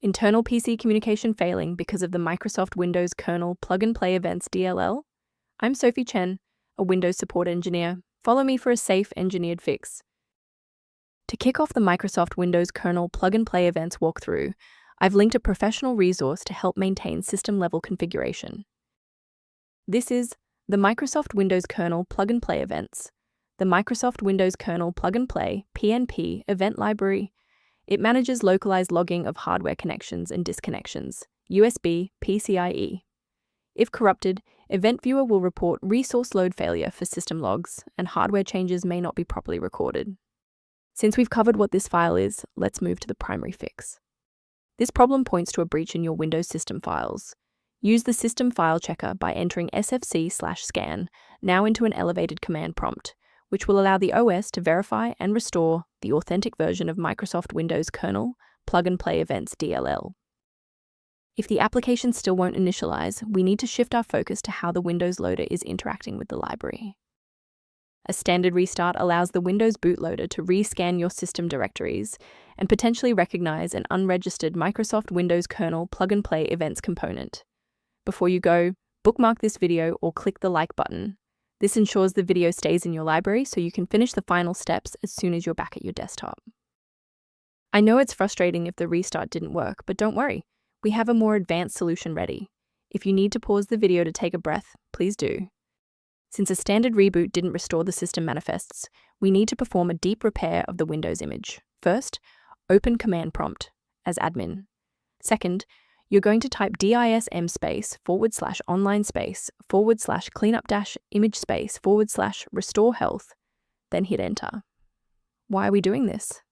Internal PC communication failing because of the Microsoft Windows Kernel Plug-and-Play Events DLL? I'm Sophie Chen, a Windows support engineer. Follow me for a safe, engineered fix. To kick off the Microsoft Windows Kernel Plug-and-Play Events walkthrough, I've linked a professional resource to help maintain system-level configuration. This is the Microsoft Windows Kernel Plug-and-Play Events, the Microsoft Windows Kernel Plug-and-Play-pnp-event library. It manages localized logging of hardware connections and disconnections, USB, PCIe. If corrupted, Event Viewer will report resource load failure for system logs, and hardware changes may not be properly recorded. Since we've covered what this file is, let's move to the primary fix. This problem points to a breach in your Windows system files. Use the System File Checker by entering sfc/scan now into an elevated command prompt, which will allow the OS to verify and restore the authentic version of Microsoft Windows Kernel Plug-and-Play Events.dll. If the application still won't initialize, we need to shift our focus to how the Windows loader is interacting with the library. A standard restart allows the Windows bootloader to rescan your system directories and potentially recognize an unregistered Microsoft Windows Kernel Plug-and-Play Events component. Before you go, bookmark this video or click the like button. This ensures the video stays in your library so you can finish the final steps as soon as you're back at your desktop. I know it's frustrating if the restart didn't work, but don't worry. We have a more advanced solution ready. If you need to pause the video to take a breath, please do. Since a standard reboot didn't restore the system manifests, we need to perform a deep repair of the Windows image. First, open Command Prompt as admin. Second, you're going to type dism /online//cleanup-image//restore health, then hit enter. Why are we doing this?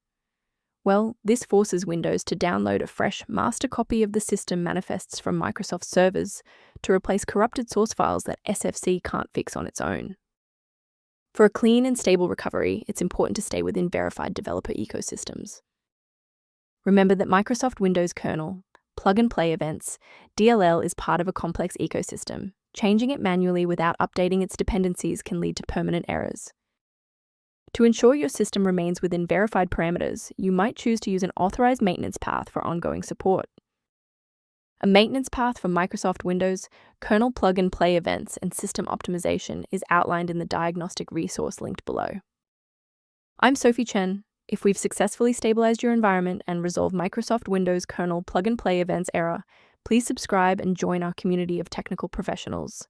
Well, this forces Windows to download a fresh master copy of the system manifests from Microsoft servers to replace corrupted source files that SFC can't fix on its own. For a clean and stable recovery, it's important to stay within verified developer ecosystems. Remember that Microsoft Windows Kernel Plug-and-Play Events DLL is part of a complex ecosystem. Changing it manually without updating its dependencies can lead to permanent errors. To ensure your system remains within verified parameters, you might choose to use an authorized maintenance path for ongoing support. A maintenance path for Microsoft Windows Kernel Plug-and-Play Events and system optimization is outlined in the diagnostic resource linked below. I'm Sophie Chen. If we've successfully stabilized your environment and resolved Microsoft Windows Kernel Plug-and-Play Events error, please subscribe and join our community of technical professionals.